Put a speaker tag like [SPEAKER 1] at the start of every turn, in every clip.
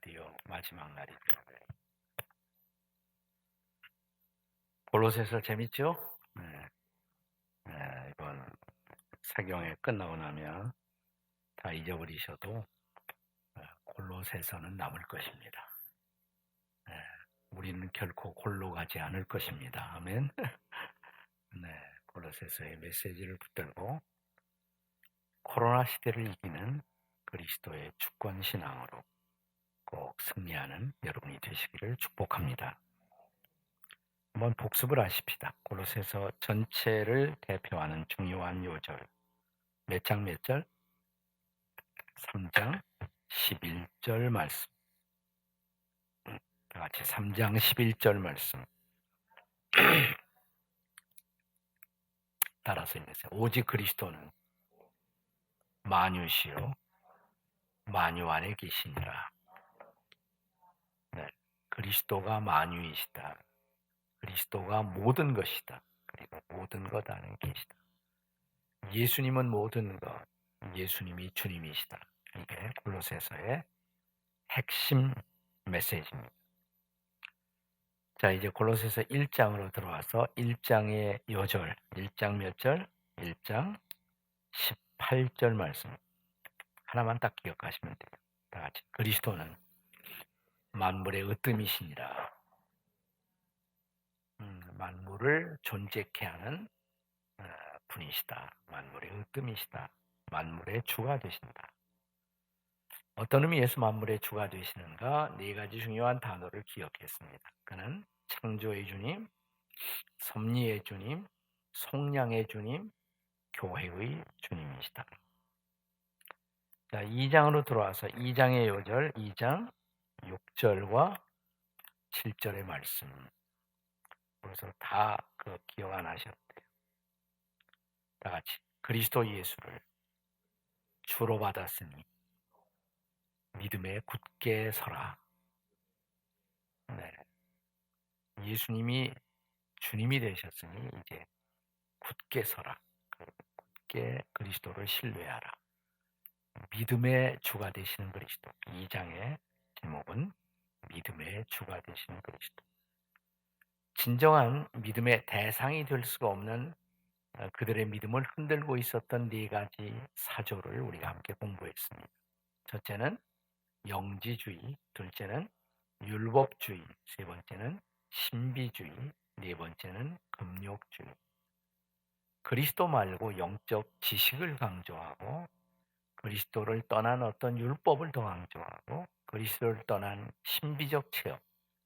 [SPEAKER 1] 드디어 마지막 날이죠. 골로새서 재밌죠? 이번 사경에 끝나고 나면 다 잊어버리셔도 골로새서는 남을 것입니다. 네, 우리는 결코 골로 가지 않을 것입니다. 아멘. 골로새서의 메시지를 붙들고 코로나 시대를 이기는 그리스도의 주권 신앙으로 꼭 승리하는 여러분이 되시기를 축복합니다. 한번 복습을 하십시다. 골로새서 전체를 대표하는 중요한 요절. 몇 장 몇 절? 3장 11절 말씀. 다 같이 3장 11절 말씀. 따라서 읽으세요. 오직 그리스도는 만유시요 만유 안에 계시니라. 네, 그리스도가 만유이시다. 그리스도가 모든 것이다. 그리고 모든 것 안에 계시다. 예수님은 모든 것, 예수님이 주님이시다. 이게 골로새서의 핵심 메시지입니다. 자, 이제 골로새서 1장으로 들어와서 1장의 요절, 1장 몇 절? 1장 18절 말씀. 하나만 딱 기억하시면 돼요. 다 같이. 그리스도는 만물의 으뜸이시니라. 만물을 존재케 하는 분이시다. 만물의 으뜸이시다. 만물의 주가 되신다. 어떤 의미에서 만물의 주가 되시는가? 네 가지 중요한 단어를 기억했습니다. 그는 창조의 주님, 섭리의 주님, 속량의 주님, 교회의 주님이시다. 자, 2장으로 들어와서 2장의 요절, 2장 6절과 7절의 말씀. 그래서 다 기억 안 하셔도 돼요. 다 같이. 그리스도 예수를 주로 받았으니 믿음에 굳게 서라. 네. 예수님이 주님이 되셨으니 이제 굳게 서라. 굳게 그리스도를 신뢰하라. 믿음의 주가 되시는 그리스도. 2장의 제목은 믿음의 주가 되시는 그리스도. 진정한 믿음의 대상이 될 수가 없는 그들의 믿음을 흔들고 있었던 네 가지 사조를 우리가 함께 공부했습니다. 첫째는 영지주의, 둘째는 율법주의, 세 번째는 신비주의, 네 번째는 금욕주의. 그리스도 말고 영적 지식을 강조하고 그리스도를 떠난 어떤 율법을 더 강조하고 그리스도를 떠난 신비적 체험,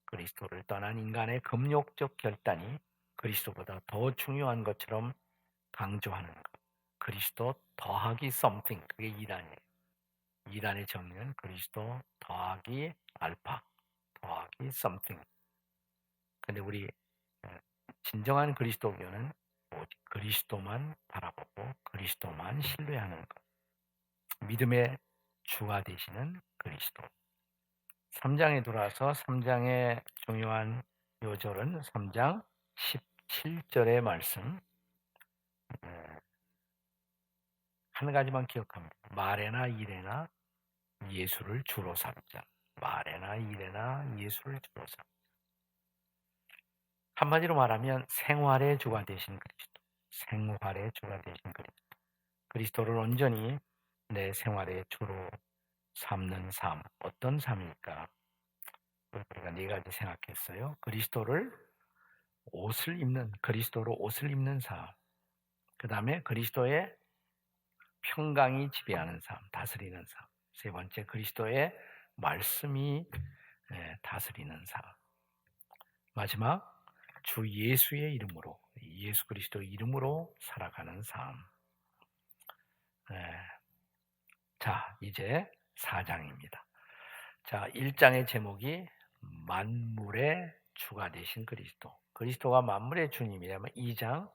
[SPEAKER 1] 그리스도를 떠난 인간의 금욕적 결단이 그리스도보다 더 중요한 것처럼 강조하는 것. 그리스도 더하기 something, 그게 2단이에요. 2단의 정의는 그리스도 더하기 알파, 더하기 something. 근데 우리 진정한 그리스도교는 오직 그리스도만 바라보고 그리스도만 신뢰하는 것. 믿음의 주가 되시는 그리스도. 3장에 돌아서 3장의 중요한 요절은 3장 17절의 말씀. 한 가지만 기억합니다. 말에나 일에나 예수를 주로 삼자. 말에나 일에나 예수를 주로 삼자. 한마디로 말하면 생활의 주가 되신 그리스도. 생활의 주가 되신 그리스도. 그리스도를 온전히 내 생활의 주로 삼는 삶. 어떤 삶일까? 우리가 네 가지 생각했어요. 그리스도로 옷을 입는 삶. 그 다음에 그리스도의 평강이 지배하는 삶, 다스리는 삶. 세 번째, 그리스도의 말씀이 다스리는 삶. 마지막, 주 예수의 이름으로, 예수 그리스도의 이름으로 살아가는 삶. 자, 이제 4장입니다. 자, 1장의 제목이 만물의 주가 되신 그리스도. 그리스도가 만물의 주님이라면 2장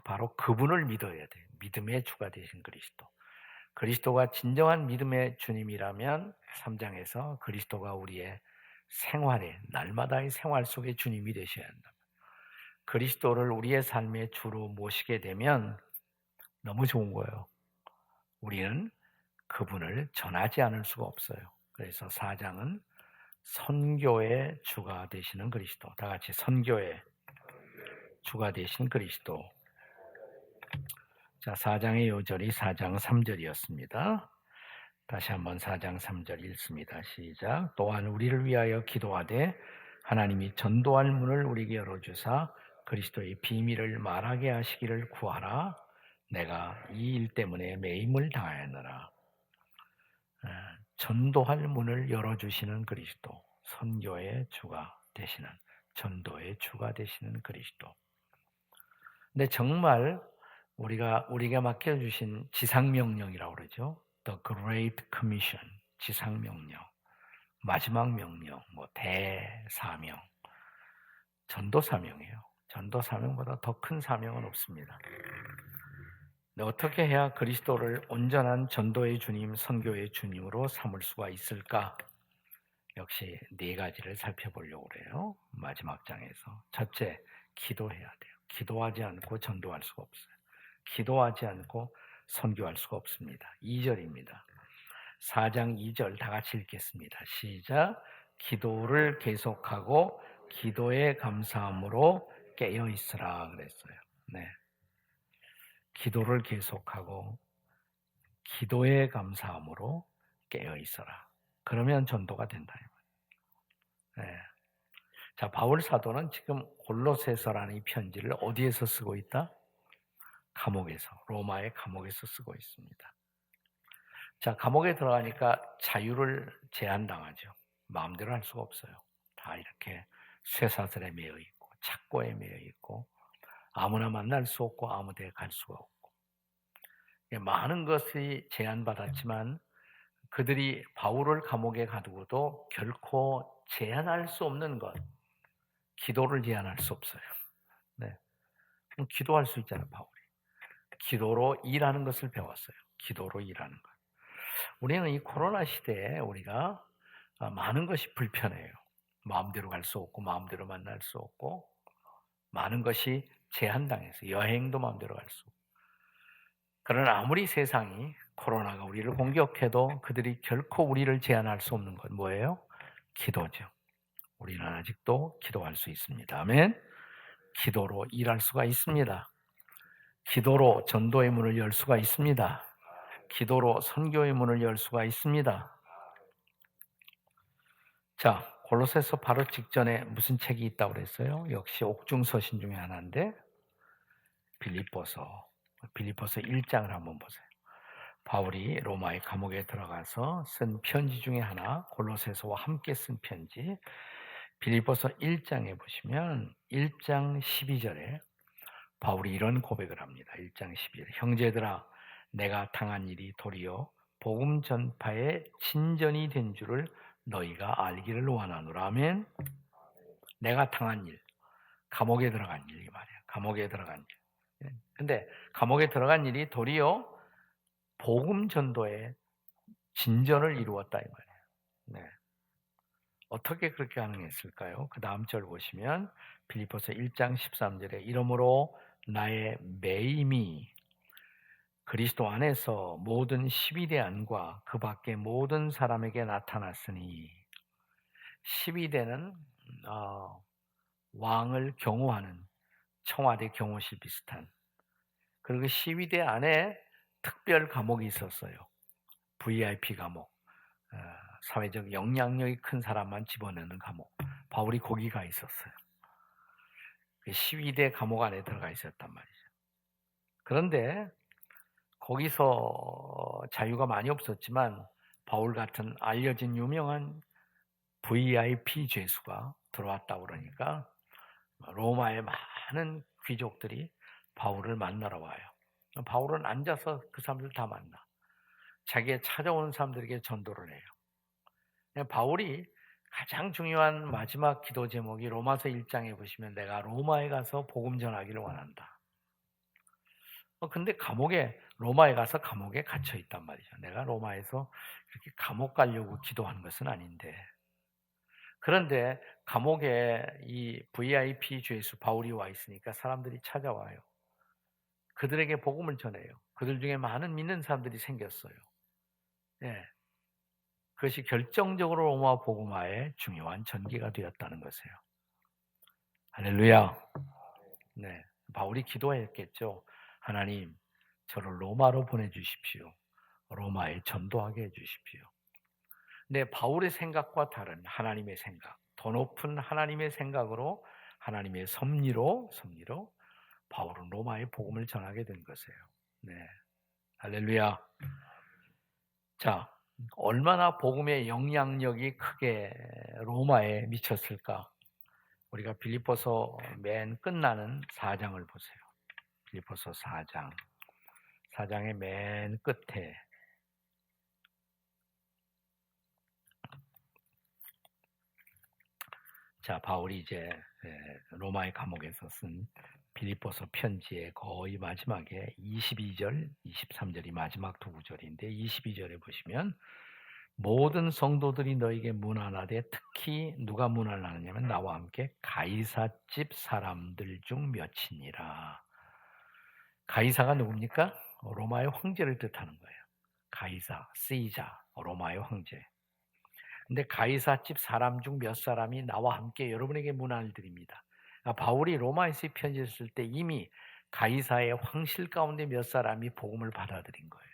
[SPEAKER 1] 바로 그분을 믿어야 돼요. 믿음의 주가 되신 그리스도. 그리스도가 진정한 믿음의 주님이라면 3장에서 그리스도가 우리의 생활에 날마다의 생활 속에 주님이 되셔야 한다. 그리스도를 우리의 삶의 주로 모시게 되면 너무 좋은 거예요. 우리는 그분을 전하지 않을 수가 없어요. 그래서 4장은 선교의 주가 되시는 그리스도. 다 같이 선교의 주가 되신 그리스도. 자, 4장의 요절이 4장 3절이었습니다. 다시 한번 4장 3절 읽습니다. 시작. 또한 우리를 위하여 기도하되 하나님이 전도할 문을 우리에게 열어주사 그리스도의 비밀을 말하게 하시기를 구하라. 내가 이 일 때문에 매임을 당하였노라. 전도할 문을 열어주시는 그리스도, 선교의 주가 되시는, 전도의 주가 되시는 그리스도. 근데 정말 우리가 맡겨주신 지상명령이라고 그러죠. The Great Commission, 지상명령, 마지막 명령, 대사명, 전도사명이에요. 전도사명보다 더 큰 사명은 없습니다. 근데 어떻게 해야 그리스도를 온전한 전도의 주님, 선교의 주님으로 삼을 수가 있을까? 역시 네 가지를 살펴보려고 그래요. 마지막 장에서. 첫째, 기도해야 돼요. 기도하지 않고 전도할 수가 없어요. 기도하지 않고 선교할 수가 없습니다. 2절입니다. 4장 2절 다 같이 읽겠습니다. 시작. 기도를 계속하고 기도에 감사함으로 깨어 있으라 그랬어요. 네. 기도를 계속하고 기도에 감사함으로 깨어 있어라. 그러면 전도가 된다. 네. 자, 바울 사도는 지금 골로새서라는 이 편지를 어디에서 쓰고 있다? 감옥에서, 로마의 감옥에서 쓰고 있습니다. 자, 감옥에 들어가니까 자유를 제한당하죠. 마음대로 할 수가 없어요. 다 이렇게 쇠사슬에 매여 있고 착고에 매여 있고 아무나 만날 수 없고 아무 데에 갈 수가 없고 많은 것이 제한받았지만 그들이 바울을 감옥에 가두고도 결코 제한할 수 없는 것, 기도를 제한할 수 없어요. 네. 기도할 수 있잖아요, 바울이. 기도로 일하는 것을 배웠어요. 기도로 일하는 것. 우리는 이 코로나 시대에 우리가 많은 것이 불편해요. 마음대로 갈 수 없고 마음대로 만날 수 없고 많은 것이 제한당해서 여행도 마음대로 갈 수 없고 그러나 아무리 세상이 코로나가 우리를 공격해도 그들이 결코 우리를 제한할 수 없는 건 뭐예요? 기도죠. 우리는 아직도 기도할 수 있습니다. 아멘. 기도로 일할 수가 있습니다. 기도로 전도의 문을 열 수가 있습니다. 기도로 선교의 문을 열 수가 있습니다. 자, 골로새서 바로 직전에 무슨 책이 있다고 그랬어요? 역시 옥중서신 중에 하나인데 빌립보서 1장을 한번 보세요. 바울이 로마의 감옥에 들어가서 쓴 편지 중에 하나, 골로새서와 함께 쓴 편지. 빌립보서 1장에 보시면 1장 12절에 바울이 이런 고백을 합니다. 1장 12절. 형제들아, 내가 당한 일이 도리어 복음 전파의 진전이 된 줄을 너희가 알기를 원하노라. 아멘. 내가 당한 일, 감옥에 들어간 일이 말이에요. 감옥에 들어간 일. 근데 감옥에 들어간 일이 도리어 복음 전도의 진전을 이루었다 이 말이에요. 네. 어떻게 그렇게 가능했을까요? 그 다음 절 보시면 빌립보서 1장 13절에 이러므로 나의 매임이 그리스도 안에서 모든 12대 안과 그 밖의 모든 사람에게 나타났으니 12대는 왕을 경호하는 청와대 경호실 비슷한 그리고 12대 안에 특별 감옥이 있었어요. VIP 감옥. 사회적 영향력이 큰 사람만 집어넣는 감옥. 바울이 거기 가 있었어요. 12대 감옥 안에 들어가 있었단 말이죠. 그런데 거기서 자유가 많이 없었지만 바울 같은 알려진 유명한 VIP 죄수가 들어왔다고 그러니까 로마의 많은 귀족들이 바울을 만나러 와요. 바울은 앉아서 그 사람들 다 만나. 자기의 찾아오는 사람들에게 전도를 해요. 바울이 가장 중요한 마지막 기도 제목이 로마서 1장에 보시면 내가 로마에 가서 복음 전하기를 원한다. 근데 로마에 가서 감옥에 갇혀 있단 말이죠. 내가 로마에서 그렇게 감옥 가려고 기도한 것은 아닌데. 그런데 감옥에 이 VIP 죄수 바울이 와 있으니까 사람들이 찾아와요. 그들에게 복음을 전해요. 그들 중에 많은 믿는 사람들이 생겼어요. 예. 그것이 결정적으로 로마 복음화의 중요한 전기가 되었다는 것이에요. 할렐루야. 네, 바울이 기도했겠죠. 하나님, 저를 로마로 보내주십시오. 로마에 전도하게 해주십시오. 근데 바울의 생각과 다른 하나님의 생각, 더 높은 하나님의 생각으로 하나님의 섭리로 바울은 로마의 복음을 전하게 된 것이에요. 네, 할렐루야. 자, 얼마나 복음의 영향력이 크게 로마에 미쳤을까? 우리가 빌립보서 맨 끝나는 4장을 보세요. 빌립보서 4장. 4장의 맨 끝에 자, 바울이 이제 로마의 감옥에서 쓴 빌립보서 편지의 거의 마지막에 22절, 23절이 마지막 두 구절인데 22절에 보시면 모든 성도들이 너에게 문안하되 특히 누가 문안을 하느냐면 나와 함께 가이사집 사람들 중 몇이니라. 가이사가 누굽니까? 로마의 황제를 뜻하는 거예요. 가이사, 시자, 로마의 황제. 근데 가이사집 사람 중 몇 사람이 나와 함께 여러분에게 문안을 드립니다. 그러니까 바울이 로마에서 편지를 쓸 때 이미 가이사의 황실 가운데 몇 사람이 복음을 받아들인 거예요.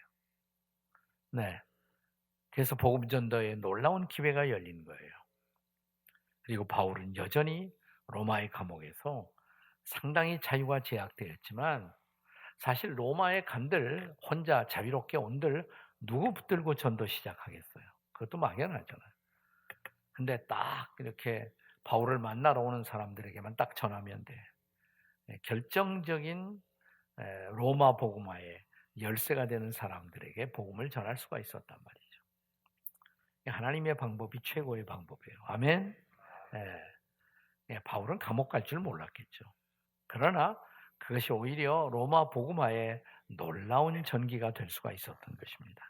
[SPEAKER 1] 네. 그래서 복음 전도에 놀라운 기회가 열린 거예요. 그리고 바울은 여전히 로마의 감옥에서 상당히 자유가 제약되었지만 사실 로마에 간들 혼자 자유롭게 온들 누구 붙들고 전도 시작하겠어요. 그것도 막연하잖아요. 근데 딱 이렇게 바울을 만나러 오는 사람들에게만 딱 전하면 돼. 결정적인 로마 복음화의 열쇠가 되는 사람들에게 복음을 전할 수가 있었단 말이죠. 하나님의 방법이 최고의 방법이에요. 아멘. 바울은 감옥 갈 줄 몰랐겠죠. 그러나 그것이 오히려 로마 복음화의 놀라운 전기가 될 수가 있었던 것입니다.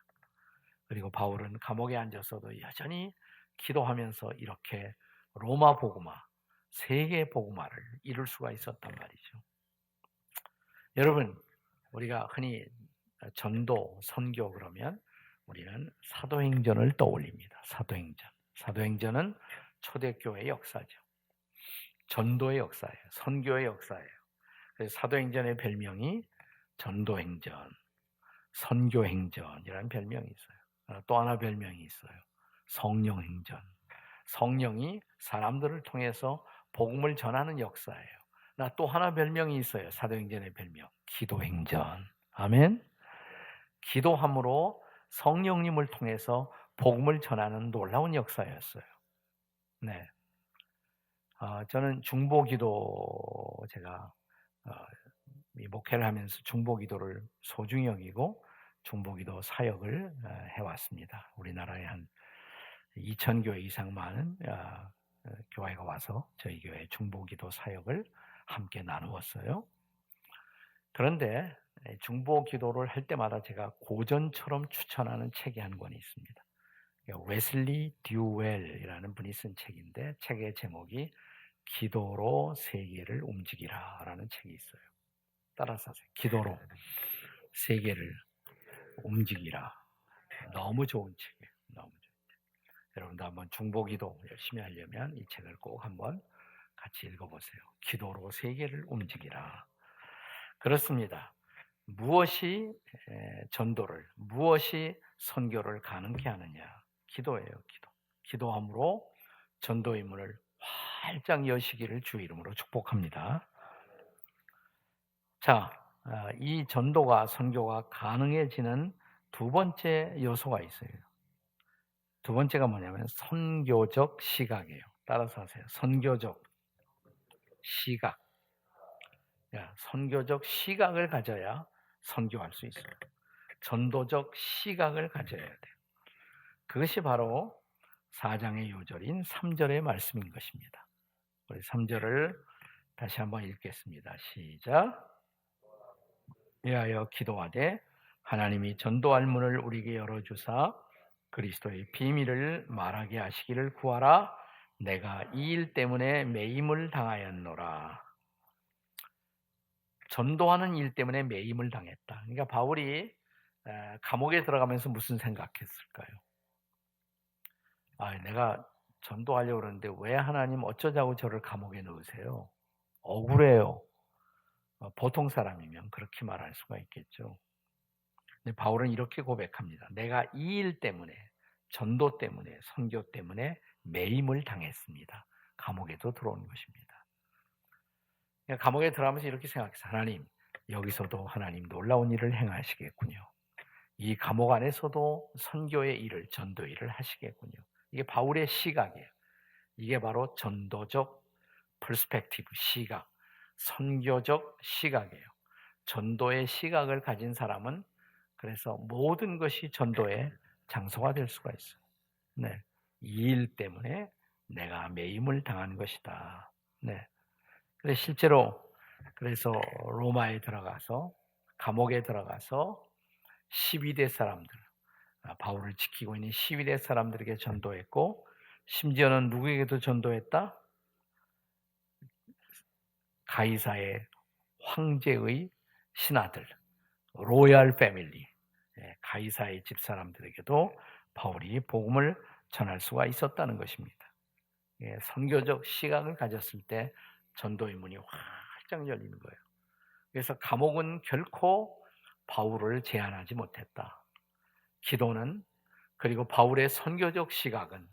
[SPEAKER 1] 그리고 바울은 감옥에 앉아서도 여전히 기도하면서 이렇게 로마 복음화, 세계 복음화를 이룰 수가 있었단 말이죠. 여러분, 우리가 흔히 전도, 선교 그러면 우리는 사도행전을 떠올립니다. 사도행전. 사도행전은 초대교회의 역사죠. 전도의 역사예요. 선교의 역사예요. 그래서 사도행전의 별명이 전도행전, 선교행전이라는 별명이 있어요. 또 하나 별명이 있어요. 성령행전. 성령이 사람들을 통해서 복음을 전하는 역사예요. 또 하나 별명이 있어요. 사도행전의 별명. 기도행전. 아멘. 기도함으로 성령님을 통해서 복음을 전하는 놀라운 역사였어요. 네. 저는 중보기도 제가 목회를 하면서 중보기도를 소중히 여기고 중보기도 사역을 해왔습니다. 우리나라에 한 2,000교회 이상 많은 교회가 와서 저희 교회 중보기도 사역을 함께 나누었어요. 그런데 중보기도를 할 때마다 제가 고전처럼 추천하는 책이 한 권이 있습니다. 웨슬리 듀웰이라는 분이 쓴 책인데 책의 제목이 기도로 세계를 움직이라라는 책이 있어요. 따라서 하세요. 기도로 세계를 움직이라. 너무 좋은 책이에요. 너무 좋은 책. 여러분도 한번 중보기도 열심히 하려면 이 책을 꼭 한번 같이 읽어보세요. 기도로 세계를 움직이라. 그렇습니다. 무엇이 전도를, 무엇이 선교를 가능케 하느냐? 기도예요, 기도. 기도함으로 전도의 문을 활짝 여시기를 주 이름으로 축복합니다. 자, 이 전도가 선교가 가능해지는 두 번째 요소가 있어요. 두 번째가 뭐냐면 선교적 시각이에요. 따라서 하세요. 선교적 시각. 선교적 시각을 가져야 선교할 수 있어요. 전도적 시각을 가져야 돼요. 그것이 바로 4장의 요절인 3절의 말씀인 것입니다. 우리 3절을 다시 한번 읽겠습니다. 시작. 위하여 기도하되 하나님이 전도할 문을 우리에게 열어주사 그리스도의 비밀을 말하게 하시기를 구하라. 내가 이 일 때문에 매임을 당하였노라. 전도하는 일 때문에 매임을 당했다. 그러니까 바울이 감옥에 들어가면서 무슨 생각했을까요? 내가 전도하려고 그러는데 왜 하나님 어쩌자고 저를 감옥에 넣으세요? 억울해요. 보통 사람이면 그렇게 말할 수가 있겠죠. 근데 바울은 이렇게 고백합니다. 내가 이 일 때문에, 전도 때문에, 선교 때문에 매임을 당했습니다. 감옥에도 들어온 것입니다. 그러니까 감옥에 들어가면서 이렇게 생각했어요. 하나님, 여기서도 하나님 놀라운 일을 행하시겠군요. 이 감옥 안에서도 선교의 일을, 전도의 일을 하시겠군요. 이게 바울의 시각이에요. 이게 바로 전도적 퍼스펙티브, 시각, 선교적 시각이에요. 전도의 시각을 가진 사람은 그래서 모든 것이 전도의 장소가 될 수가 있어요. 네. 이 일 때문에 내가 매임을 당한 것이다. 네. 그래서 실제로 그래서 로마에 들어가서 감옥에 들어가서 12대 사람들, 바울을 지키고 있는 12대 사람들에게 전도했고 심지어는 누구에게도 전도했다? 가이사의 황제의 신하들, 로얄 패밀리, 가이사의 집사람들에게도 바울이 복음을 전할 수가 있었다는 것입니다. 선교적 시각을 가졌을 때 전도의 문이 활짝 열리는 거예요. 그래서 감옥은 결코 바울을 제한하지 못했다. 기도는 그리고 바울의 선교적 시각은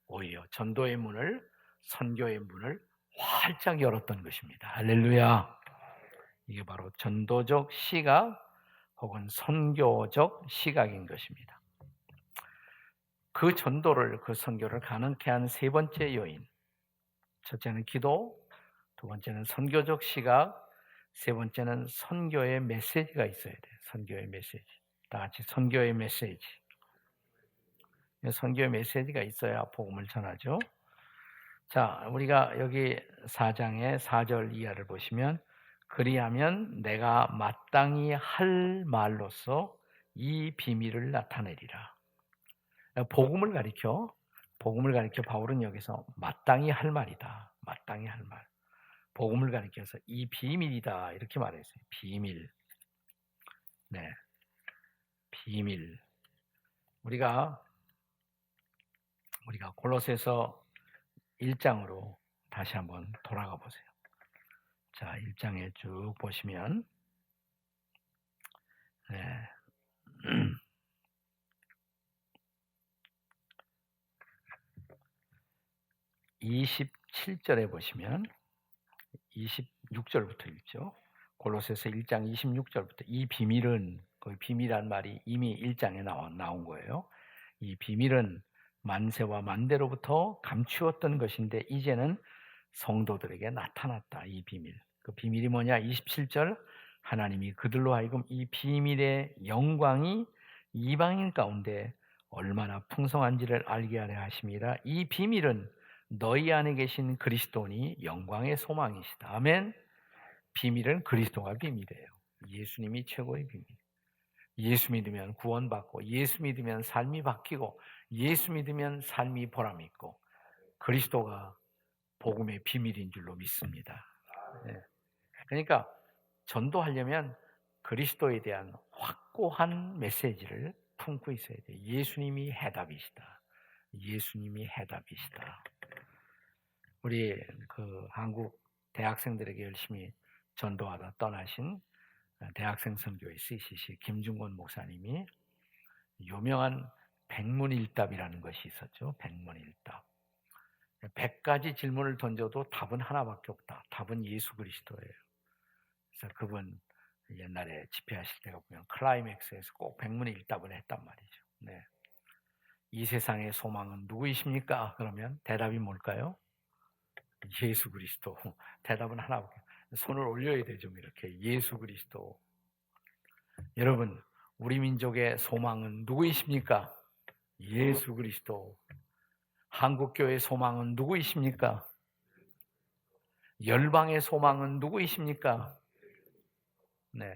[SPEAKER 1] 오히려 전도의 문을, 선교의 문을 활짝 열었던 것입니다. 할렐루야. 이게 바로 전도적 시각 혹은 선교적 시각인 것입니다. 그 전도를, 그 선교를 가능케 한 세 번째 요인. 첫째는 기도, 두 번째는 선교적 시각, 세 번째는 선교의 메시지가 있어야 돼요. 선교의 메시지. 다 같이 선교의 메시지. 선교의 메시지가 있어야 복음을 전하죠. 자, 우리가 여기 4장의 4절 이하를 보시면 그리하면 내가 마땅히 할 말로써 이 비밀을 나타내리라. 복음을 가리켜 바울은 여기서 마땅히 할 말이다. 마땅히 할 말. 복음을 가리켜서 이 비밀이다 이렇게 말했어요. 비밀. 네. 비밀. 우리가 골로새서 1장으로 다시 한번 돌아가 보세요. 자, 1장에 쭉 보시면 네. 27절에 보시면 26절부터 읽죠. 골로새서 1장 26절부터 이 비밀은, 그 비밀이란 말이 이미 1장에 나온 거예요. 이 비밀은 만세와 만대로부터 감추었던 것인데 이제는 성도들에게 나타났다. 이 비밀. 그 비밀이 뭐냐? 27절 하나님이 그들로 하여금 이 비밀의 영광이 이방인 가운데 얼마나 풍성한지를 알게 하려 하심이라. 이 비밀은 너희 안에 계신 그리스도니 영광의 소망이시다. 아멘. 비밀은 그리스도가 비밀이에요. 예수님이 최고의 비밀. 예수 믿으면 구원받고, 예수 믿으면 삶이 바뀌고, 예수 믿으면 삶이 보람 있고, 그리스도가 복음의 비밀인 줄로 믿습니다. 네. 그러니까 전도하려면 그리스도에 대한 확고한 메시지를 품고 있어야 돼요. 예수님이 해답이시다. 예수님이 해답이시다. 우리 그 한국 대학생들에게 열심히 전도하다 떠나신 대학생 선교의 CCC 김중곤 목사님이 유명한 백문일답이라는 것이 있었죠. 백문일답. 100가지 질문을 던져도 답은 하나밖에 없다. 답은 예수 그리스도예요. 그래서 그분 옛날에 집회하실 때가 보면 클라이맥스에서 꼭 백문일답을 했단 말이죠. 네. 이 세상의 소망은 누구이십니까? 그러면 대답이 뭘까요? 예수 그리스도. 대답은 하나밖에. 손을 올려야 되죠. 이렇게 예수 그리스도. 여러분, 우리 민족의 소망은 누구이십니까? 예수 그리스도. 한국교회의 소망은 누구이십니까? 열방의 소망은 누구이십니까? 네.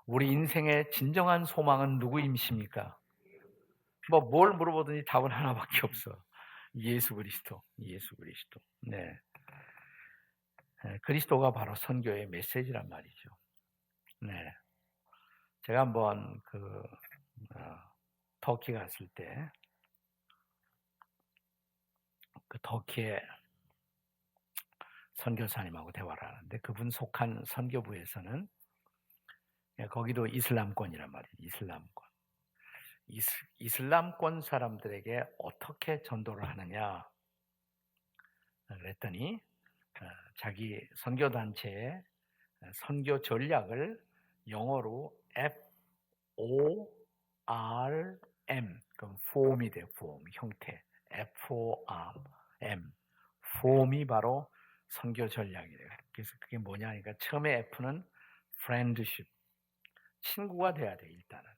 [SPEAKER 1] 우리 인생의 진정한 소망은 누구이십니까? 뭘 물어보더니 답은 하나밖에 없어. 예수 그리스도. 예수 그리스도. 네. 그리스도가 바로 선교의 메시지란 말이죠. 네. 제가 한번 터키 갔을 때 그 터키의 선교사님하고 대화를 하는데 그분 속한 선교부에서는 거기도 이슬람권이란 말이에요. 이슬람권. 이슬람권 사람들에게 어떻게 전도를 하느냐 그랬더니 자기 선교단체의 선교 전략을 영어로 FORM, 그럼 폼이 돼요. 폼, 형태. FORM. 폼이 바로 선교 전략이래요. 그래서 그게 뭐냐니까 처음에 F는 friendship. 친구가 돼야 돼, 일단은.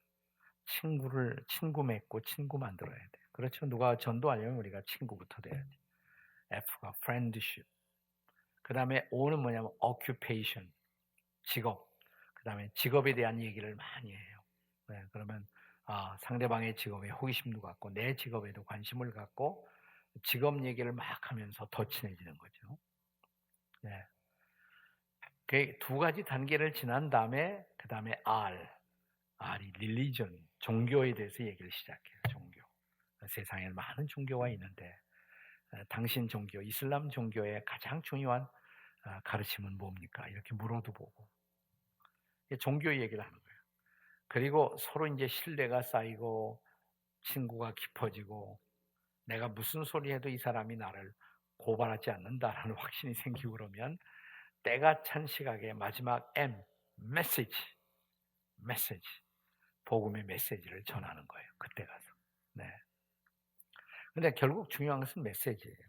[SPEAKER 1] 친구 맺고 친구 만들어야 돼. 그렇죠. 누가 전도하려면 우리가 친구부터 돼야 돼. F가 friendship. 그 다음에 O는 뭐냐면 occupation. 직업. 그 다음에 직업에 대한 얘기를 많이 해요. 네, 그러면 상대방의 직업에 호기심도 갖고 내 직업에도 관심을 갖고 직업 얘기를 막 하면서 더 친해지는 거죠. 네. 그 두 가지 단계를 지난 다음에 그 다음에 R이 religion, 종교에 대해서 얘기를 시작해요. 종교. 세상에 많은 종교가 있는데 당신 종교, 이슬람 종교의 가장 중요한 가르침은 뭡니까? 이렇게 물어도 보고 종교 얘기를 하는 거예요. 그리고 서로 이제 신뢰가 쌓이고 친구가 깊어지고 내가 무슨 소리 해도 이 사람이 나를 고발하지 않는다라는 확신이 생기고 그러면 때가 찬 시각에 마지막 M, 메시지, 복음의 메시지를 전하는 거예요. 그때 가서. 네. 근데 결국 중요한 것은 메시지예요.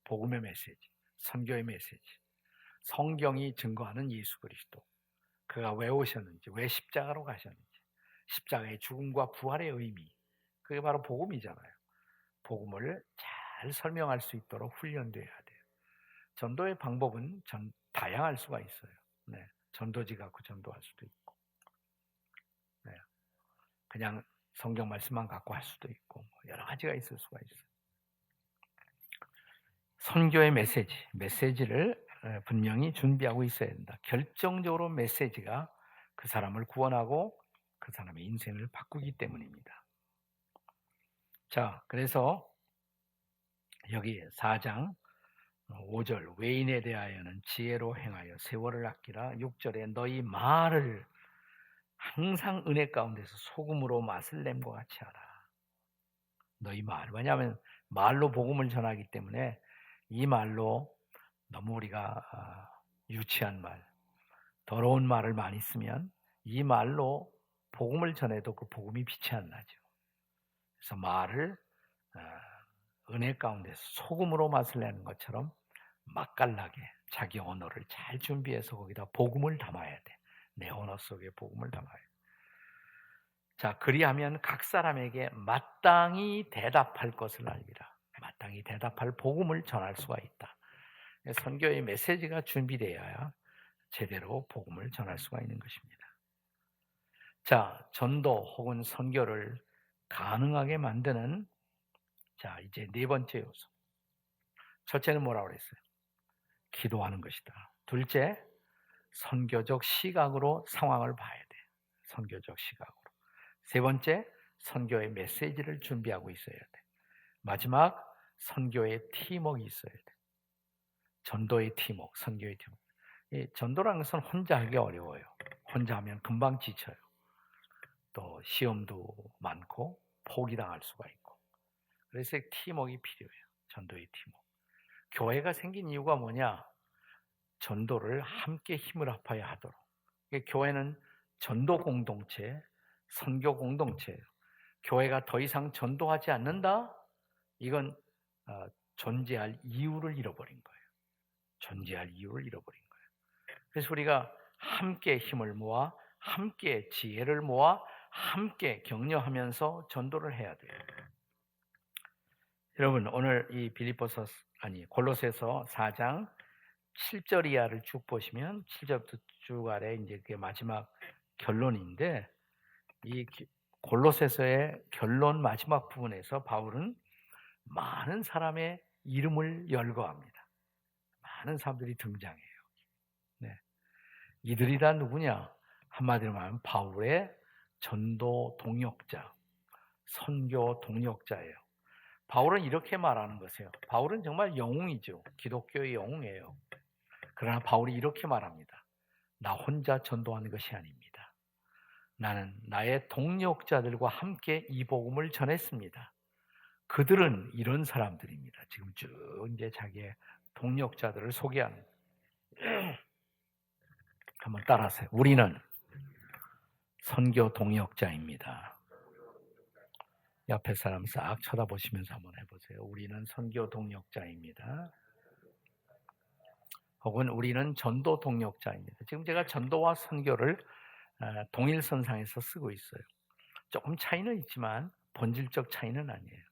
[SPEAKER 1] 복음의 메시지, 선교의 메시지, 성경이 증거하는 예수 그리스도. 그가 왜 오셨는지, 왜 십자가로 가셨는지, 십자가의 죽음과 부활의 의미, 그게 바로 복음이잖아요. 복음을 잘 설명할 수 있도록 훈련돼야 돼요. 전도의 방법은 다양할 수가 있어요. 네. 전도지 갖고 전도할 수도 있고, 네. 그냥 성경 말씀만 갖고 할 수도 있고, 여러 가지가 있을 수가 있어요. 선교의 메시지를 분명히 준비하고 있어야 된다. 결정적으로 메시지가 그 사람을 구원하고 그 사람의 인생을 바꾸기 때문입니다. 자, 그래서 여기 4장 5절 외인에 대하여는 지혜로 행하여 세월을 아끼라. 6절에 너희 말을 항상 은혜 가운데서 소금으로 맛을 냄과 같이 하라. 너희 말. 왜냐하면 말로 복음을 전하기 때문에 이 말로 너무 우리가 유치한 말, 더러운 말을 많이 쓰면 이 말로 복음을 전해도 그 복음이 빛이 안 나죠. 그래서 말을 은혜 가운데서 소금으로 맛을 내는 것처럼 맛깔나게 자기 언어를 잘 준비해서 거기다 복음을 담아야 돼. 내 언어 속에 복음을 담아야 돼. 자, 그리하면 각 사람에게 마땅히 대답할 것을 알리라. 마땅히 대답할 복음을 전할 수가 있다. 선교의 메시지가 준비되어야 제대로 복음을 전할 수가 있는 것입니다. 자, 전도 혹은 선교를 가능하게 만드는 이제 네 번째 요소. 첫째는 뭐라고 그랬어요? 기도하는 것이다. 둘째, 선교적 시각으로 상황을 봐야 돼. 선교적 시각으로. 세 번째, 선교의 메시지를 준비하고 있어야 돼. 마지막, 선교의 팀워크가 있어야 돼. 전도의 팀워크, 선교의 팀워크. 이 전도라는 것은 혼자 하기 어려워요. 혼자 하면 금방 지쳐요. 또 시험도 많고 포기당할 수가 있고. 그래서 팀워크가 필요해요. 전도의 팀워크. 교회가 생긴 이유가 뭐냐? 전도를 함께 힘을 합하여 하도록. 교회는 전도 공동체, 선교 공동체예요. 교회가 더 이상 전도하지 않는다? 이건 존재할 이유를 잃어버린 거예요. 존재할 이유를 잃어버린 거예요. 그래서 우리가 함께 힘을 모아, 함께 지혜를 모아, 함께 격려하면서 전도를 해야 돼요. 여러분, 오늘 이 골로새서 4장 7절 이하를 쭉 보시면 7절부터 쭉 아래 이제 그게 마지막 결론인데 이 골로새서의 결론 마지막 부분에서 바울은 많은 사람의 이름을 열거합니다. 많은 사람들이 등장해요. 네. 이들이 다 누구냐? 한마디로 말하면 바울의 전도 동역자, 선교 동역자예요. 바울은 이렇게 말하는 것이에요. 바울은 정말 영웅이죠. 기독교의 영웅이에요. 그러나 바울이 이렇게 말합니다. 나 혼자 전도하는 것이 아닙니다. 나는 나의 동력자들과 함께 이 복음을 전했습니다. 그들은 이런 사람들입니다. 지금 쭉 이제 자기의 동력자들을 소개하는. 한번 따라하세요. 우리는 선교 동역자입니다. 옆에 사람 싹 쳐다보시면서 한번 해보세요. 우리는 선교 동역자입니다. 혹은 우리는 전도 동역자입니다. 지금 제가 전도와 선교를 동일선상에서 쓰고 있어요. 조금 차이는 있지만 본질적 차이는 아니에요.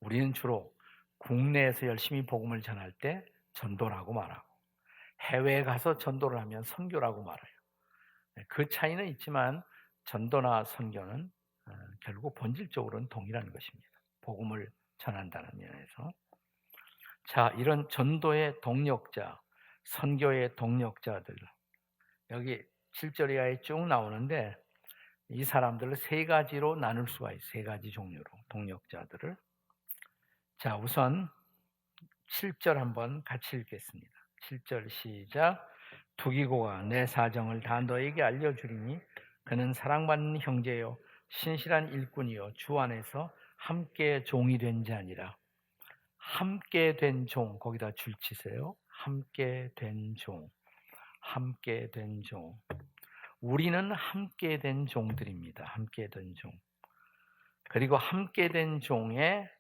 [SPEAKER 1] 우리는 주로 국내에서 열심히 복음을 전할 때 전도라고 말하고, 해외에 가서 전도를 하면 선교라고 말해요. 그 차이는 있지만 전도나 선교는 결국 본질적으로는 동일한 것입니다. 복음을 전한다는 면에서. 자, 이런 전도의 동력자, 선교의 동력자들, 여기 7절 이하에 쭉 나오는데 이 사람들을 세 가지로 나눌 수가 있어요. 세 가지 종류로 동력자들을. 자, 우선 7절 한번 같이 읽겠습니다. 7절 시작. 두기고가 내 사정을 다 너에게 알려주리니 그는 사랑받는 형제요 신실한 일꾼이요 주 안에서 함께 종이 된 자니라. 함께 된 종, 거기다 줄 치세요. 함께 된 종, 함께 된 종. 우리는 함께 된 종들입니다. 함께 된 종. 그리고 함께 된 종의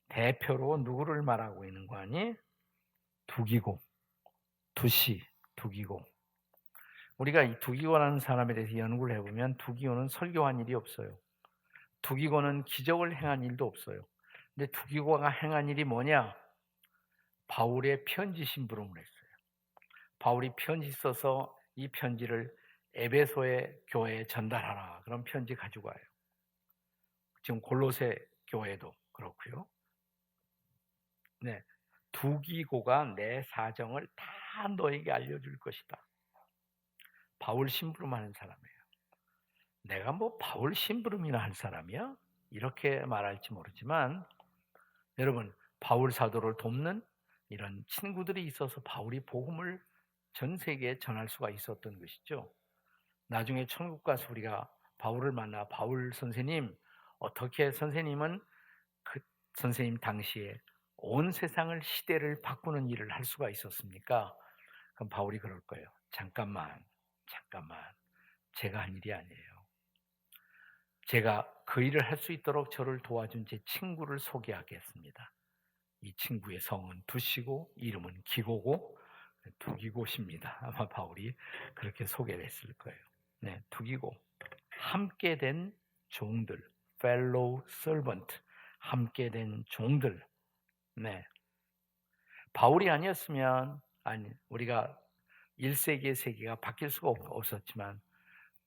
[SPEAKER 1] 대표로 누구를 말하고 있는 거 아니? 두기고, 두시, 두기고. 우리가 이 두기고라는 사람에 대해서 연구를 해보면 두기고는 설교한 일이 없어요. 두기고는 기적을 행한 일도 없어요. 근데 두기고가 행한 일이 뭐냐? 바울의 편지 심부름을 했어요. 바울이 편지 써서 이 편지를 에베소의 교회에 전달하라. 그런 편지 가지고 와요. 지금 골로새 교회도 그렇고요. 네, 두기고가 내 사정을 다 너에게 알려줄 것이다. 바울 심부름하는 사람이에요. 내가 뭐 바울 심부름이나 할 사람이야? 이렇게 말할지 모르지만 여러분, 바울 사도를 돕는 이런 친구들이 있어서 바울이 복음을 전 세계에 전할 수가 있었던 것이죠. 나중에 천국 가서 우리가 바울을 만나 바울 선생님, 어떻게 선생님은 그 선생님 당시에 온 세상을 시대를 바꾸는 일을 할 수가 있었습니까? 그럼 바울이 그럴 거예요. 잠깐만. 제가 한 일이 아니에요. 제가 그 일을 할 수 있도록 저를 도와준 제 친구를 소개하겠습니다. 이 친구의 성은 두시고 이름은 기고고 두기고십니다. 아마 바울이 그렇게 소개를 했을 거예요. 네, 두기고. 함께 된 종들, fellow servant, 함께 된 종들. 네. 바울이 아니었으면 우리가 1세기의 세계가 바뀔 수가 없었지만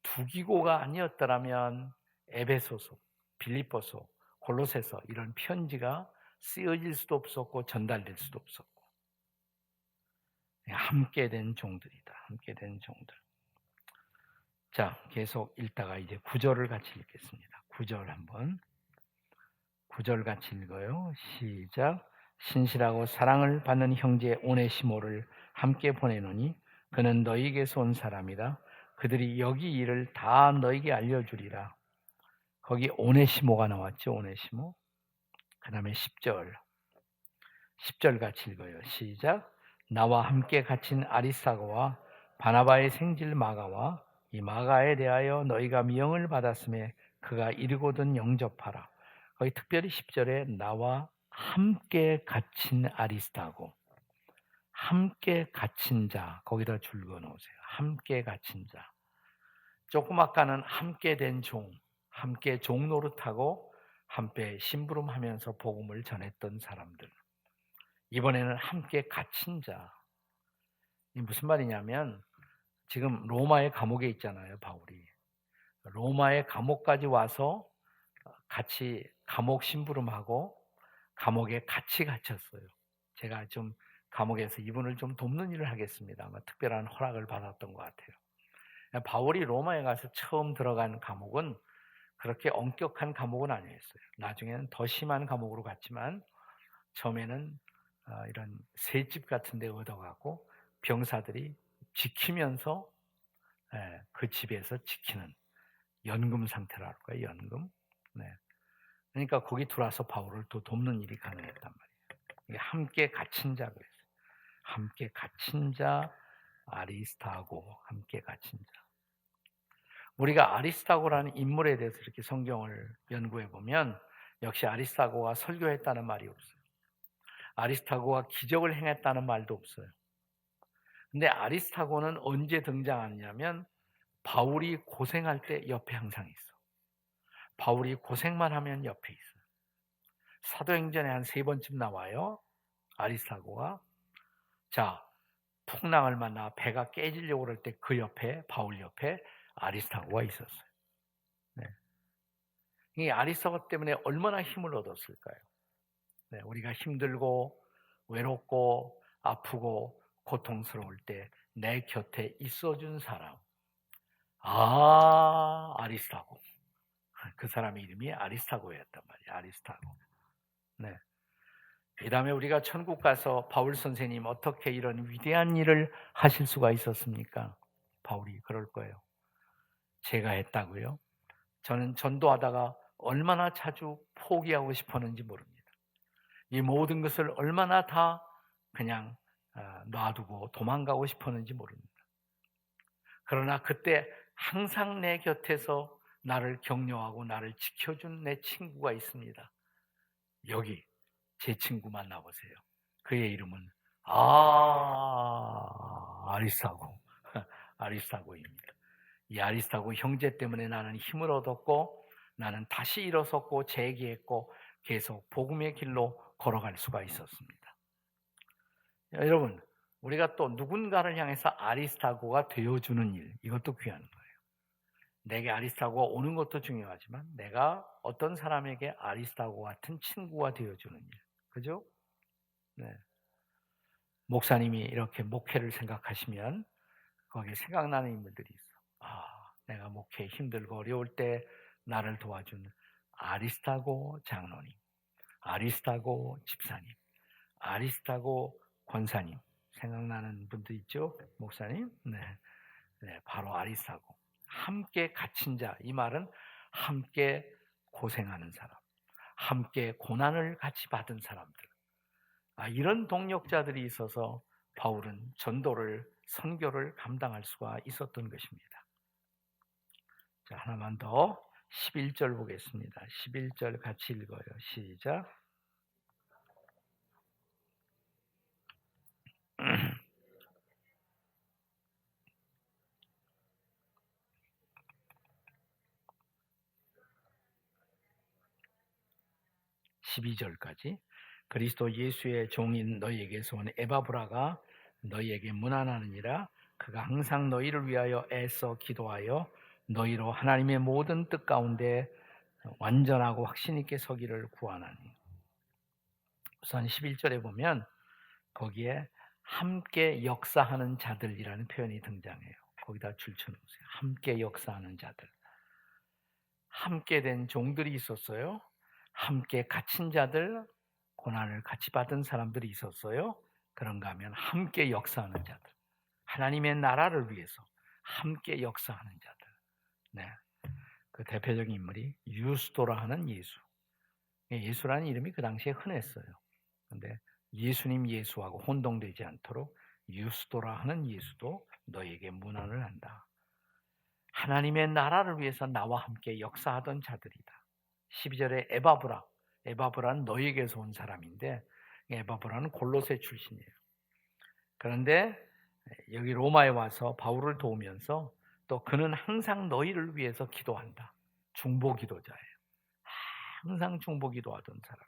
[SPEAKER 1] 두기고가 아니었더라면 에베소서, 빌립보서, 골로새서 이런 편지가 쓰여질 수도 없었고 전달될 수도 없었고. 함께 된 종들이다. 함께 된 종들. 자, 계속 읽다가 이제 9절을 같이 읽겠습니다. 9절 한번. 9절 같이 읽어요. 시작. 신실하고 사랑을 받는 형제 오네시모를 함께 보내노니 그는 너희에게서 온 사람이라. 그들이 여기 일을 다 너희에게 알려주리라. 거기 오네시모가 나왔죠. 오네시모. 그 다음에 10절. 10절 같이 읽어요. 시작. 나와 함께 갇힌 아리스타고와 바나바의 생질 마가와 이 마가에 대하여 너희가 미영을 받았음에 그가 이르고든 영접하라. 거기 특별히 10절에 나와 함께 갇힌 아리스타고, 함께 갇힌 자, 거기다 줄 그어놓으세요. 함께 갇힌 자. 조금 아까는 함께 된 종, 함께 종 노릇하고 함께 심부름하면서 복음을 전했던 사람들. 이번에는 함께 갇힌 자. 이 무슨 말이냐면 지금 로마의 감옥에 있잖아요, 바울이. 로마의 감옥까지 와서 같이 감옥 심부름하고 감옥에 같이 갇혔어요. 제가 좀 감옥에서 이분을 좀 돕는 일을 하겠습니다. 아마 특별한 허락을 받았던 것 같아요. 바울이 로마에 가서 처음 들어간 감옥은 그렇게 엄격한 감옥은 아니었어요. 나중에는 더 심한 감옥으로 갔지만 처음에는 이런 새집 같은 데 얻어가고 병사들이 지키면서 그 집에서 지키는 연금 상태라 할까요? 연금. 네. 그러니까 거기 들어와서 바울을 또 돕는 일이 가능했단 말이에요. 이게 함께 갇힌 자 그랬어요. 함께 갇힌 자 아리스타고, 함께 갇힌 자. 우리가 아리스타고라는 인물에 대해서 이렇게 성경을 연구해 보면 역시 아리스타고가 설교했다는 말이 없어요. 아리스타고가 기적을 행했다는 말도 없어요. 근데 아리스타고는 언제 등장하냐면 바울이 고생할 때 옆에 항상 있어. 바울이 고생만 하면 옆에 있어요. 사도행전에 한 3번쯤 나와요. 아리스타고가. 자, 풍랑을 만나 배가 깨지려고 그럴 때 그 옆에, 바울 옆에 아리스타고가 있었어요. 네. 이 아리스타고 때문에 얼마나 힘을 얻었을까요? 네, 우리가 힘들고 외롭고 아프고 고통스러울 때 내 곁에 있어준 사람. 아리스타고. 그 사람의 이름이 아리스타고였단 말이에요. 아리스타고. 네. 그 다음에 우리가 천국 가서 바울 선생님 어떻게 이런 위대한 일을 하실 수가 있었습니까? 바울이 그럴 거예요. 제가 했다고요? 저는 전도하다가 얼마나 자주 포기하고 싶었는지 모릅니다. 이 모든 것을 얼마나 다 그냥 놔두고 도망가고 싶었는지 모릅니다. 그러나 그때 항상 내 곁에서 나를 격려하고 나를 지켜준 내 친구가 있습니다. 여기 제 친구 만나보세요. 그의 이름은 아리스타고. 아리스타고입니다. 이 아리스타고 형제 때문에 나는 힘을 얻었고 나는 다시 일어섰고 재기했고 계속 복음의 길로 걸어갈 수가 있었습니다. 여러분, 우리가 또 누군가를 향해서 아리스타고가 되어주는 일, 이것도 귀한 거예요. 내게 아리스타고가 오는 것도 중요하지만 내가 어떤 사람에게 아리스타고 같은 친구가 되어주는 일, 그죠? 네. 목사님이 이렇게 목회를 생각하시면 거기에 생각나는 인물들이 있어. 내가 목회 힘들고 어려울 때 나를 도와준 아리스타고 장로님, 아리스타고 집사님, 아리스타고 권사님. 생각나는 분들 있죠? 목사님? 네, 바로 아리스타고. 함께 갇힌 자, 이 말은 함께 고생하는 사람, 함께 고난을 같이 받은 사람들. 이런 동력자들이 있어서 바울은 전도를, 선교를 감당할 수가 있었던 것입니다. 자, 하나만 더 11절 보겠습니다. 11절 같이 읽어요. 시작. 12절까지. 그리스도 예수의 종인 너희에게서 온 에바브라가 너희에게 문안하느니라. 그가 항상 너희를 위하여 애써 기도하여 너희로 하나님의 모든 뜻 가운데 완전하고 확신 있게 서기를 구하나니. 우선 11절에 보면 거기에 함께 역사하는 자들이라는 표현이 등장해요. 거기다 줄쳐놓으세요. 함께 역사하는 자들. 함께 된 종들이 있었어요. 함께 갇힌 자들, 고난을 같이 받은 사람들이 있었어요. 그런가 하면 함께 역사하는 자들, 하나님의 나라를 위해서 함께 역사하는 자들. 네, 그 대표적인 인물이 유스도라 하는 예수. 예수라는 이름이 그 당시에 흔했어요. 그런데 예수님 예수하고 혼동되지 않도록 유스도라 하는 예수도 너에게 문안을 한다. 하나님의 나라를 위해서 나와 함께 역사하던 자들이다. 12절에 에바브라는 너희에게서 온 사람인데 에바브라는 골로새 출신이에요. 그런데 여기 로마에 와서 바울을 도우면서 또 그는 항상 너희를 위해서 기도한다. 중보기도자예요. 항상 중보기도하던 사람.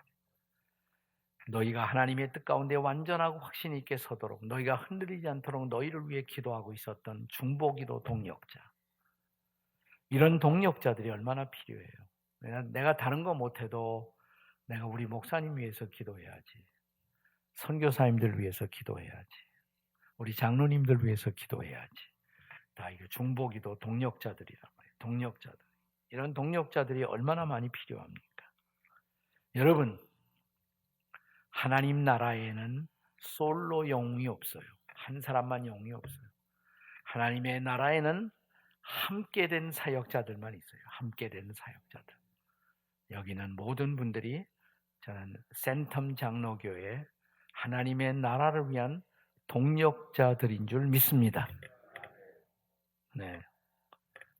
[SPEAKER 1] 너희가 하나님의 뜻 가운데 완전하고 확신 있게 서도록 너희가 흔들리지 않도록 너희를 위해 기도하고 있었던 중보기도 동력자. 이런 동력자들이 얼마나 필요해요. 내가 다른 거 못해도 내가 우리 목사님 위해서 기도해야지. 선교사님들 위해서 기도해야지. 우리 장로님들 위해서 기도해야지. 다 이거 중보기도 동력자들이란 말이에요. 동력자들. 이런 동력자들이 얼마나 많이 필요합니까? 여러분, 하나님 나라에는 솔로 영웅이 없어요. 한 사람만 영웅이 없어요. 하나님의 나라에는 함께 된 사역자들만 있어요. 함께 된 사역자들. 여기는 모든 분들이 저는 센텀 장로교회 하나님의 나라를 위한 동력자들인 줄 믿습니다. 네.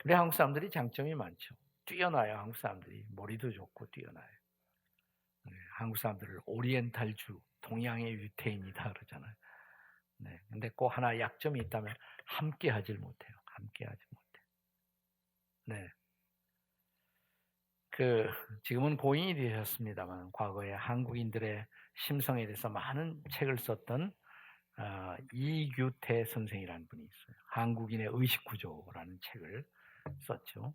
[SPEAKER 1] 우리 한국 사람들이 장점이 많죠. 뛰어나요. 한국 사람들이 머리도 좋고 뛰어나요. 네. 한국 사람들을 오리엔탈주, 동양의 유태인이다 그러잖아요. 네. 근데 꼭 하나 약점이 있다면 함께 하질 못해요. 함께 하지 못해. 네. 지금은 고인이 되셨습니다만 과거에 한국인들의 심성에 대해서 많은 책을 썼던 이규태 선생이라는 분이 있어요. 한국인의 의식구조라는 책을 썼죠.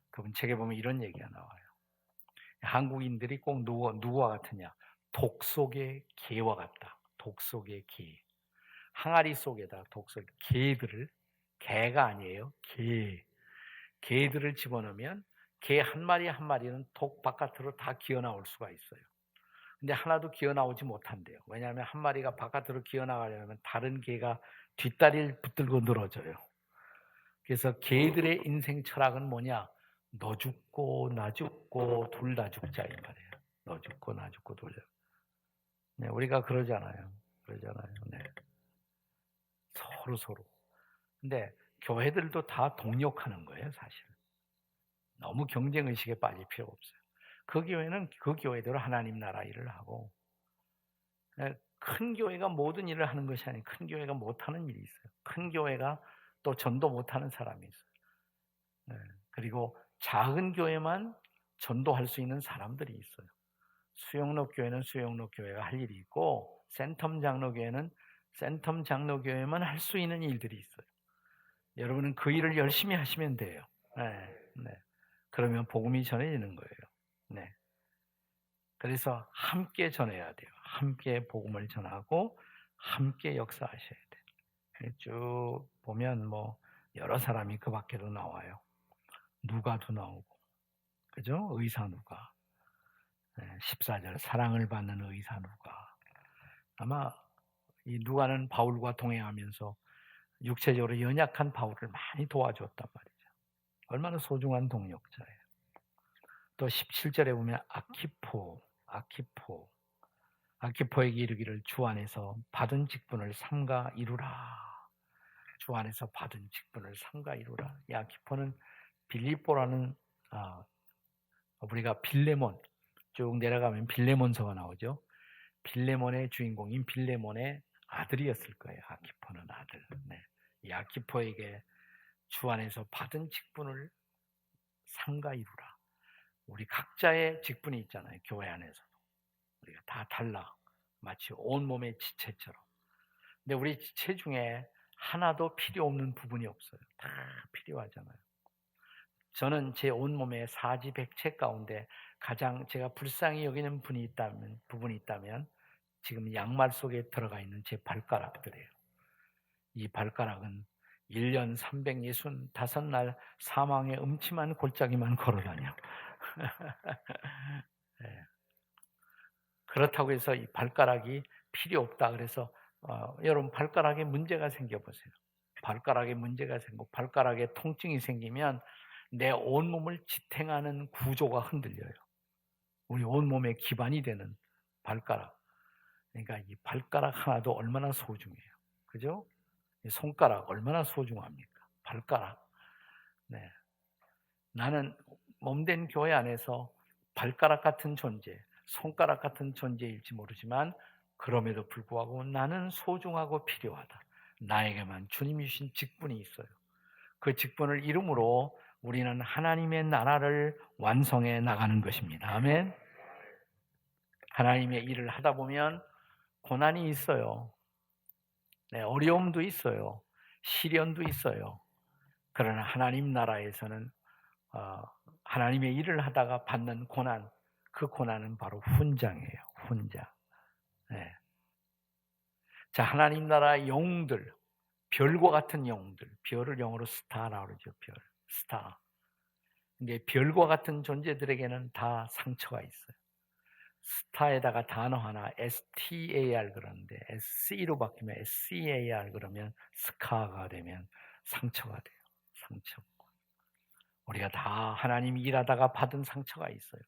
[SPEAKER 1] 그분 책에 보면 이런 얘기가 나와요. 한국인들이 꼭 누구와 같으냐? 독 속의 개와 같다. 독 속의 개. 항아리 속에다 독 속의 개가 아니에요. 개들을 집어넣으면 개 한 마리 한 마리는 독 바깥으로 다 기어나올 수가 있어요. 근데 하나도 기어나오지 못한대요. 왜냐하면 한 마리가 바깥으로 기어나가려면 다른 개가 뒷다리를 붙들고 늘어져요. 그래서 개들의 인생 철학은 뭐냐? 너 죽고 나 죽고 둘 다 죽자 이 말이에요. 너 죽고 나 죽고 둘 다. 네, 우리가 그러잖아요. 네. 서로. 근데 교회들도 다 동력하는 거예요, 사실. 너무 경쟁 의식에 빠질 필요 없어요. 그 교회는 그 교회대로 하나님 나라 일을 하고, 큰 교회가 모든 일을 하는 것이 아니고 큰 교회가 못하는 일이 있어요. 큰 교회가 또 전도 못하는 사람이 있어요. 네. 그리고 작은 교회만 전도할 수 있는 사람들이 있어요. 수영록 교회는 수영록 교회가 할 일이 있고 센텀 장로교회는 센텀 장로교회만 할 수 있는 일들이 있어요. 여러분은 그 일을 열심히 하시면 돼요. 네. 그러면 복음이 전해지는 거예요. 네. 그래서 함께 전해야 돼요. 함께 복음을 전하고 함께 역사하셔야 돼요. 쭉 보면 뭐 여러 사람이 그 밖에도 나와요. 누가도 나오고, 그죠? 의사 누가. 14절 사랑을 받는 의사 누가. 아마 이 누가는 바울과 동행하면서 육체적으로 연약한 바울을 많이 도와줬단 말이죠. 얼마나 소중한 동력자예요. 또 17절에 보면 아키포에게 이르기를 주 안에서 받은 직분을 삼가 이루라. 주 안에서 받은 직분을 삼가 이루라. 이 아키포는 빌립보라는 우리가 빌레몬 쭉 내려가면 빌레몬서가 나오죠. 빌레몬의 주인공인 빌레몬의 아들이었을 거예요. 아키포는 아들. 네. 이 아키포에게 주 안에서 받은 직분을 삼가 이루라. 우리 각자의 직분이 있잖아요. 교회 안에서도. 우리가 다 달라. 마치 온몸의 지체처럼. 근데 우리 지체 중에 하나도 필요 없는 부분이 없어요. 다 필요하잖아요. 저는 제 온몸의 사지백체 가운데 가장 제가 불쌍히 여기는 부분이 있다면 지금 양말 속에 들어가 있는 제 발가락들이에요. 이 발가락은 1년 365날 사망의 음침한 골짜기만 걸어다녀. 네. 그렇다고 해서 이 발가락이 필요 없다 그래서 여러분 발가락에 문제가 생겨보세요. 발가락에 문제가 생기고 발가락에 통증이 생기면 내 온몸을 지탱하는 구조가 흔들려요. 우리 온몸의 기반이 되는 발가락. 그러니까 이 발가락 하나도 얼마나 소중해요. 그죠? 이 손가락 얼마나 소중합니까? 발가락. 네. 나는 몸된 교회 안에서 발가락 같은 존재, 손가락 같은 존재일지 모르지만 그럼에도 불구하고 나는 소중하고 필요하다. 나에게만 주님이 주신 직분이 있어요. 그 직분을 이름으로 우리는 하나님의 나라를 완성해 나가는 것입니다. 아멘. 하나님의 일을 하다 보면 고난이 있어요. 네, 어려움도 있어요. 시련도 있어요. 그러나 하나님 나라에서는 하나님의 일을 하다가 받는 고난, 그 고난은 바로 훈장이에요. 훈장. 네. 자, 하나님 나라 영웅들, 별과 같은 영웅들, 별을 영어로 스타라고 그러죠. 별, 스타. 근데 별과 같은 존재들에게는 다 상처가 있어요. 스타에다가 단어 하나 STAR 그러는데 SC로 바뀌면 SCAR 그러면 스카가 되면 상처가 돼요. 상처. 우리가 다 하나님이 일하다가 받은 상처가 있어요.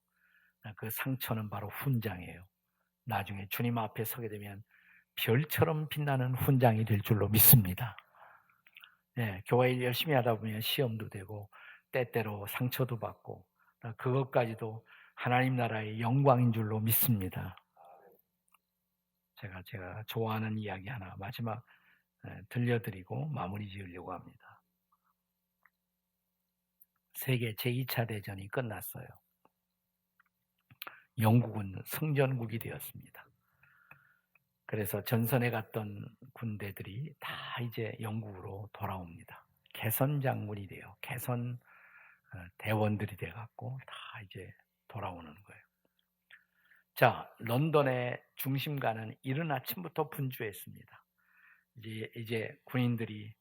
[SPEAKER 1] 그 상처는 바로 훈장이에요. 나중에 주님 앞에 서게 되면 별처럼 빛나는 훈장이 될 줄로 믿습니다. 네, 교회 일 열심히 하다 보면 시험도 되고 때때로 상처도 받고 그것까지도 하나님 나라의 영광인 줄로 믿습니다. 제가 좋아하는 이야기 하나 마지막 들려드리고 마무리 지으려고 합니다. 세계 제2차 대전이 끝났어요. 영국은 승전국이 되었습니다. 그래서 전선에 갔던 군대들이 다 이제 영국으로 돌아옵니다. 개선 장군이 돼요. 개선 대원들이 돼갖고 다 이제 돌아오는 거예요. 자, 런던의 중심가는 이른 아침부터 분주했습니다. 이제 군인들이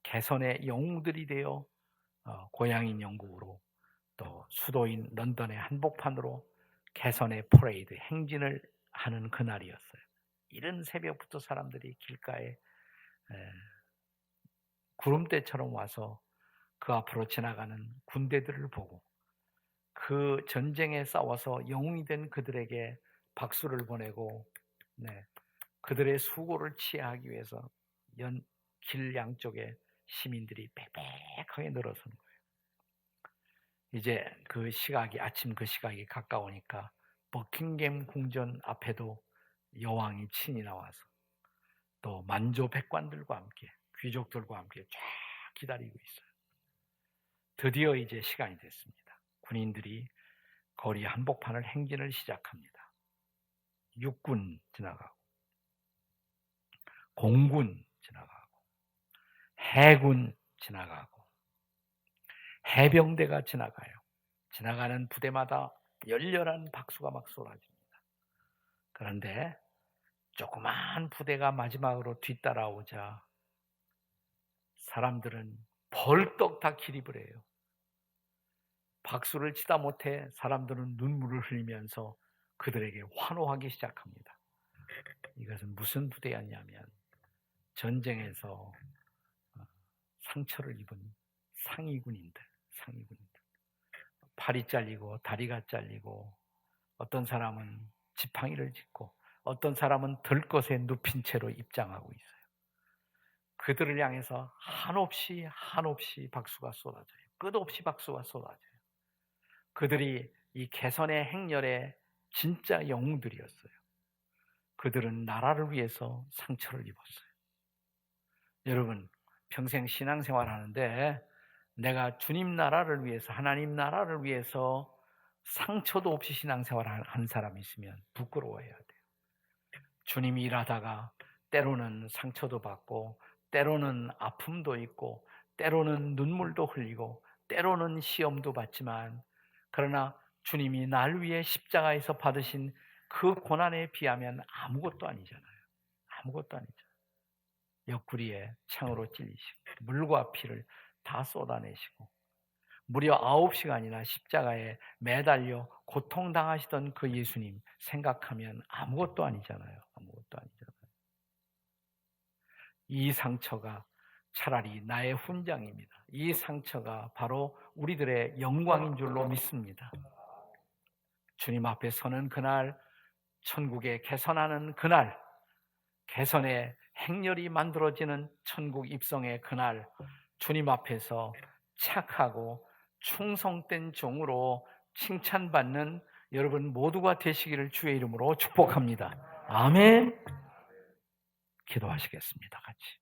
[SPEAKER 1] 개선의 영웅들이 되어 고향인 영국으로 또 수도인 런던의 한복판으로 개선의 퍼레이드 행진을 하는 그날이었어요. 이른 새벽부터 사람들이 길가에 구름대처럼 와서 그 앞으로 지나가는 군대들을 보고 그 전쟁에 싸워서 영웅이 된 그들에게 박수를 보내고 그들의 수고를 치하하기 위해서 길 양쪽에 시민들이 빽빽하게 늘어서는 거예요. 이제 아침 그 시각이 가까우니까 버킹엄 궁전 앞에도 여왕이 친히 나와서 또 만조 백관들과 함께 귀족들과 함께 쫙 기다리고 있어요. 드디어 이제 시간이 됐습니다. 군인들이 거리 한복판을 행진을 시작합니다. 육군 지나가고 공군 지나가고 해군 지나가고 해병대가 지나가요. 지나가는 부대마다 열렬한 박수가 막 쏟아집니다. 그런데 조그만 부대가 마지막으로 뒤따라오자 사람들은 벌떡 다 기립을 해요. 박수를 치다 못해 사람들은 눈물을 흘리면서 그들에게 환호하기 시작합니다. 이것은 무슨 부대였냐면 전쟁에서 상처를 입은 상위군인들. 팔이 잘리고 다리가 잘리고 어떤 사람은 지팡이를 짚고 어떤 사람은 들것에 눕힌 채로 입장하고 있어요. 그들을 향해서 한없이 박수가 쏟아져요. 끝없이 박수가 쏟아져요. 그들이 이 개선의 행렬의 진짜 영웅들이었어요. 그들은 나라를 위해서 상처를 입었어요. 여러분, 평생 신앙생활 하는데 내가 주님 나라를 위해서, 하나님 나라를 위해서 상처도 없이 신앙생활을 한 사람이 있으면 부끄러워해야 돼요. 주님이 일하다가 때로는 상처도 받고 때로는 아픔도 있고 때로는 눈물도 흘리고 때로는 시험도 받지만 그러나 주님이 날 위해 십자가에서 받으신 그 고난에 비하면 아무것도 아니잖아요. 아무것도 아니잖아요. 옆구리에 창으로 찔리시고 물과 피를 다 쏟아내시고 무려 9시간이나 십자가에 매달려 고통당하시던 그 예수님 생각하면 아무것도 아니잖아요. 아무것도 아니잖아요. 이 상처가 차라리 나의 훈장입니다. 이 상처가 바로 우리들의 영광인 줄로 믿습니다. 주님 앞에 서는 그날, 천국에 개선하는 그날, 개선의 행렬이 만들어지는 천국 입성의 그날, 주님 앞에서 착하고 충성된 종으로 칭찬받는 여러분 모두가 되시기를 주의 이름으로 축복합니다. 아멘. 기도하시겠습니다. 같이.